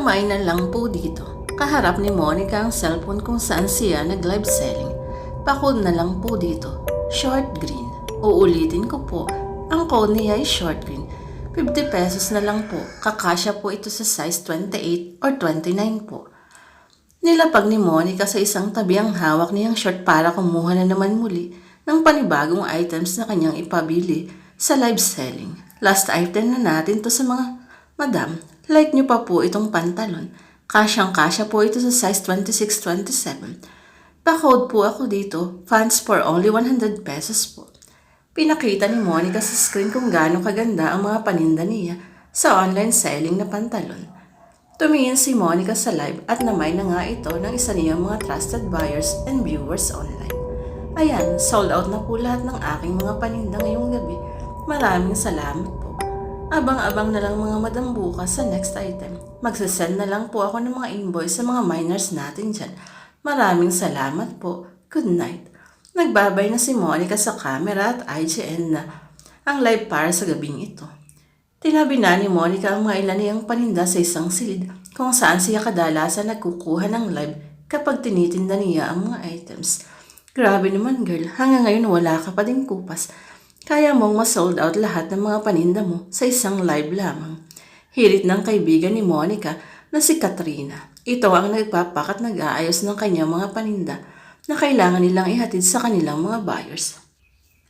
Kumain na lang po dito. Kaharap ni Monica ang cellphone kung saan siya nag-live selling. Pakod na lang po dito. Short green. Uulitin ko po. Ang code niya ay short green. 50 pesos na lang po. Kakasya po ito sa size 28 or 29 po. Nilapag ni Monica sa isang tabi ang hawak niyang short para kumuha na naman muli ng panibagong items na kanyang ipabili sa live selling. Last item na natin to sa mga madam. Like nyo pa po itong pantalon. Kasyang-kasya po ito sa size 26-27. Pa-code po ako dito. Funds for only 100 pesos po. Pinakita ni Monica sa screen kung gaano kaganda ang mga paninda niya sa online selling na pantalon. Tumingin si Monica sa live at namay na nga ito ng isa niyang mga trusted buyers and viewers online. Ayan, sold out na po lahat ng aking mga paninda ngayong gabi. Maraming salamat po. Abang-abang na lang mga madam bukas sa next item. Magsasend na lang po ako ng mga invoice sa mga miners natin dyan. Maraming salamat po. Good night. Nagbabay na si Monica sa camera at IGN na ang live para sa gabing ito. Tinabi na ni Monica ang mga ilan niyang paninda sa isang silid kung saan siya kadalasan nagkukuha ng live kapag tinitinda niya ang mga items. Grabe naman girl, hanggang ngayon wala ka pa din kupas. Kaya mong ma-sold out lahat ng mga paninda mo sa isang live lamang. Hirit ng kaibigan ni Monica na si Katrina. Ito ang nagpapakat nag-aayos ng kanyang mga paninda na kailangan nilang ihatid sa kanilang mga buyers.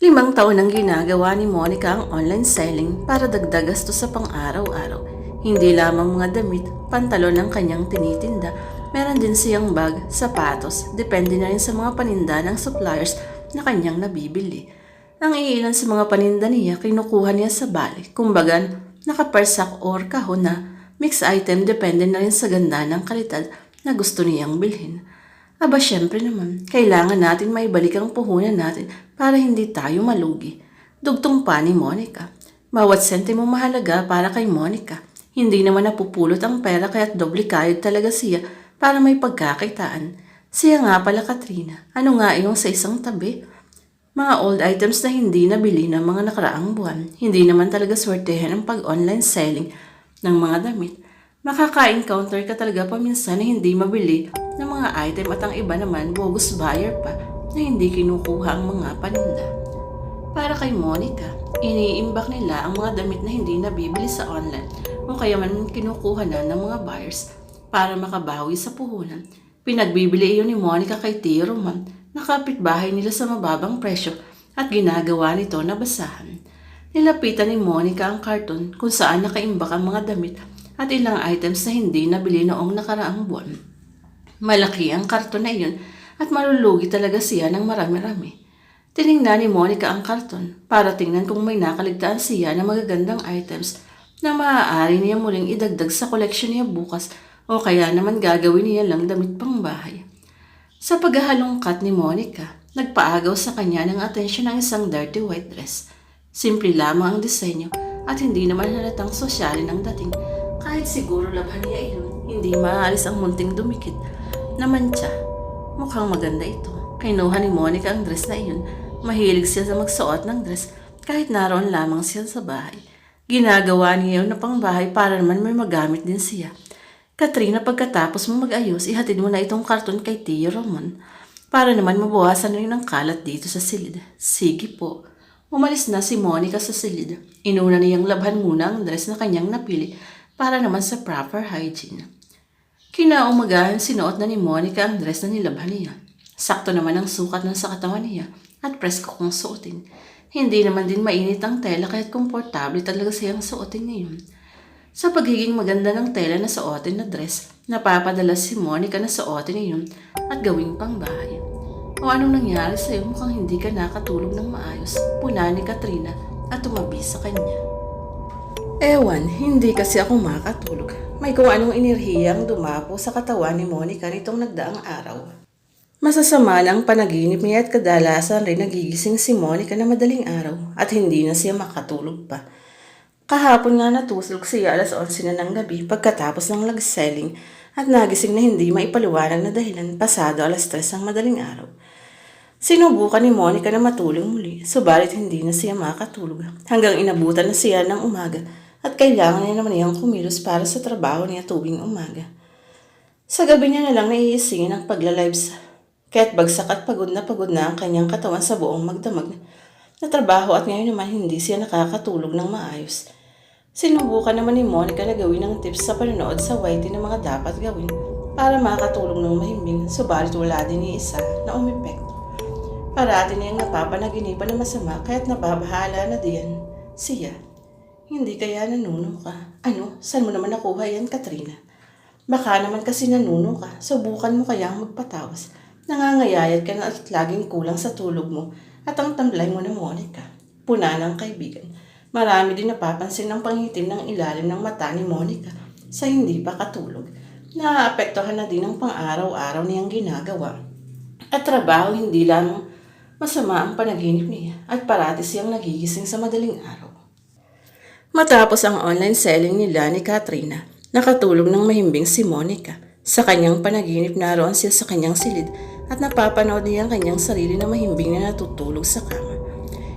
5 taon ang ginagawa ni Monica ang online selling para dagdag gasto sa pang-araw-araw. Hindi lamang mga damit, pantalon ang kanyang tinitinda, meron din siyang bag, sapatos, depende na rin sa mga paninda ng suppliers na kanyang nabibili. Ang iilan sa mga paninda niya kinukuha niya sa bali, kumbaga nakapersak or kahon na mix item depende na rin sa ganda ng kalidad na gusto niyang bilhin. Aba syempre naman, kailangan natin maibalik ang puhunan natin para hindi tayo malugi. Dugtong pa ni Monica. Bawat sentimo mahalaga para kay Monica. Hindi naman napupulot ang pera kaya't doble kayod talaga siya para may pagkakitaan. Siya nga pala Katrina. Ano nga yung sa isang tabi? Mga old items na hindi nabili ng mga nakaraang buwan. Hindi naman talaga swertehan ang pag-online selling ng mga damit. Makaka-encounter ka talaga paminsan na hindi mabili ng mga item at ang iba naman bogus buyer pa na hindi kinukuha ang mga paninda. Para kay Monica, iniimbak nila ang mga damit na hindi nabibili sa online o kaya man kinukuha na ng mga buyers para makabawi sa puhunan. Pinagbibili iyon ni Monica kay Tio Roman na kapitbahay nila sa mababang presyo at ginagawa nito na basahan. Nilapitan ni Monica ang karton kung saan nakaimbak ang mga damit at ilang items na hindi nabili noong nakaraang buwan. Malaki ang karton na iyon at malulugi talaga siya ng marami-rami. Tiningnan ni Monica ang karton para tingnan kung may nakaligtaan siya ng magagandang items na maaari niya muling idagdag sa koleksyon niya bukas o kaya naman gagawin niya lang damit pang bahay. Sa paghahalongkat ni Monica, nagpaagaw sa kanya ng atensyon ang isang dirty white dress. Simple lamang ang disenyo at hindi naman halatang sosyalin ang dating. Kahit siguro labhan niya iyon, hindi maalis ang munting dumikit na mantsa. Mukhang maganda ito. Kinuha ni Monica ang dress na iyon. Mahilig siya sa magsuot ng dress kahit naroon lamang siya sa bahay. Ginagawa niya yun na pangbahay para naman may magamit din siya. Katrina, pagkatapos mo mag-ayos, ihatid mo na itong karton kay Tio Ramon para naman mabawasan rin ang kalat dito sa silid. Sige po. Umalis na si Monica sa silid. Inuna niyang labhan muna ang dress na kanyang napili para naman sa proper hygiene. Kinaumagahan sinuot na ni Monica ang dress na nilabhan niya. Sakto naman ang sukat ng sa katawan niya at presko kong suotin. Hindi naman din mainit ang tela kaya't komportable talaga siyang suotin ngayon. Sa pagiging maganda ng tela na suotin na dress, napapadala si Monica na suotin niyon at gawing pangbahay. O anong nangyari sa'yo? Mukhang hindi ka nakatulog ng maayos. Puna ni Katrina at tumabi sa kanya. Ewan, hindi kasi ako makatulog. May kung anong enerhiyang dumapo sa katawan ni Monica nitong nagdaang araw. Masasama na ang panaginip niya at kadalasan rin nagigising si Monica na madaling araw at hindi na siya makatulog pa. Kahapon nga natulog siya 11:00 na ng gabi pagkatapos ng lag-selling at nagising na hindi maipaliwanag na dahilan pasado 3:00 ang madaling araw. Sinubukan ni Monica na matulog muli, subalit hindi na siya makatulog hanggang inabutan na siya ng umaga at kailangan niya naman niyang kumilos para sa trabaho niya tuwing umaga. Sa gabi niya na lang naiisingin ang paglalives, kaya't bagsak at pagod na ang kanyang katawan sa buong magdamag na trabaho at ngayon naman hindi siya nakakatulog ng maayos. Sinubukan naman ni Monica na gawin ng tips sa panonood sa YT na mga dapat gawin para makatulog ng mahimbing, subalit wala din ni isa na umepekto. Parati niyang napapanaginipan na masama kaya't nababahala na diyan siya. Hindi kaya nanuno ka? Ano? Saan mo naman nakuha yan, Katrina? Baka naman kasi nanuno ka. Subukan mo kayang magpatawas. Nangangayayat ka na at laging kulang sa tulog mo at ang tamlay mo na Monica. Puna ng kaibigan. Marami din napapansin ng pangitim ng ilalim ng mata ni Monica sa hindi pa katulog. Naaapektuhan na din ang pang-araw-araw niyang ginagawa. At trabaho hindi lang masama ang panaginip niya at parati siyang nagigising sa madaling araw. Matapos ang online selling nila ni Katrina, nakatulog ng mahimbing si Monica. Sa kanyang panaginip naroon siya sa kanyang silid at napapanood niya ang kanyang sarili na mahimbing na natutulog sa kama.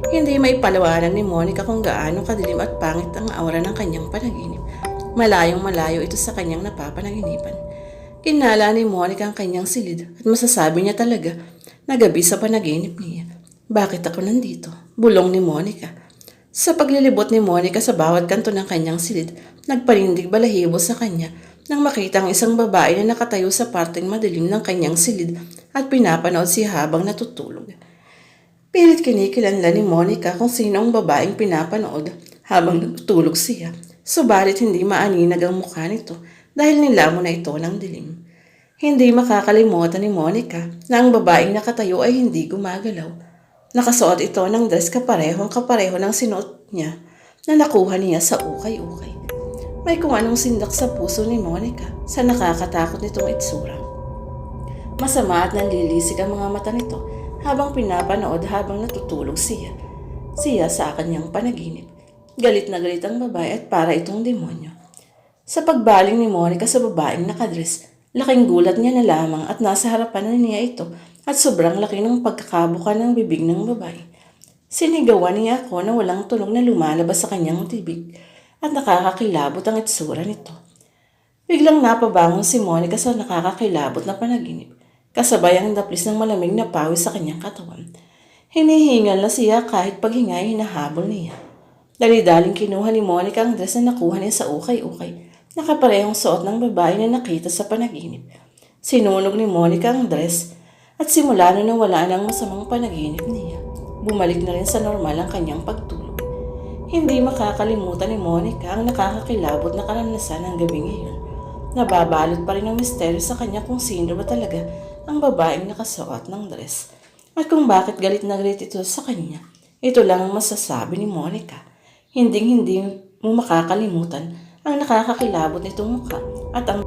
Hindi may palawanan ni Monica kung gaano kadilim at pangit ang aura ng kanyang panaginip. Malayong malayo ito sa kanyang napapanaginipan. Kinala ni Monica ang kanyang silid at masasabi niya talaga na gabi sa panaginip niya. Bakit ako nandito? Bulong ni Monica. Sa paglilibot ni Monica sa bawat kanto ng kanyang silid, nagpanindig balahibo sa kanya nang makita ang isang babae na nakatayo sa parteng madilim ng kanyang silid at pinapanood siya habang natutulog. Pilit kinikilanlan ni Monica kung sino ang babaeng pinapanood habang natutulog siya, subalit hindi maaninag ang mukha nito dahil nilamon na ito ng dilim. Hindi makakalimutan ni Monica na ang babaeng nakatayo ay hindi gumagalaw. Nakasuot ito ng dress kapareho ng sinuot niya na nakuha niya sa ukay-ukay. May kung anong sindak sa puso ni Monica sa nakakatakot nitong itsura. Masama at nanlilisik ang mga mata nito habang pinapanood habang natutulog siya. Siya sa kanyang panaginip. Galit na galit ang babae at para itong demonyo. Sa pagbaling ni Monica sa babaeng nakadress, laking gulat niya na lamang at nasa harapan na niya ito at sobrang laki ng pagkakabuka ng bibig ng babae. Sinigawan niya ako na walang tunog na lumalabas sa kanyang tibig at nakakakilabot ang itsura nito. Biglang napabangon si Monica sa nakakakilabot na panaginip, kasabay ang daplis ng malamig na pawis sa kanyang katawan. Hinihingal na siya kahit paghinga ay hinahabol niya. Dali-daling kinuha ni Monica ang dress na nakuha niya sa ukay-ukay, nakaparehong suot ng babae na nakita sa panaginip. Sinunog ni Monica ang dress at simula na nawala ng masamang panaginip niya. Bumalik na rin sa normal ang kanyang pagtulog. Hindi makakalimutan ni Monica ang nakakakilabot na karanasan ng gabi ngayon. Nababalot pa rin ang misteryo sa kanya kung sino ba talaga ang babaeng nakasuot ng dress. At kung bakit galit na galit ito sa kanya, ito lang ang masasabi ni Monica. Hindi mo makakalimutan ang nakakakilabot nitong mukha at ang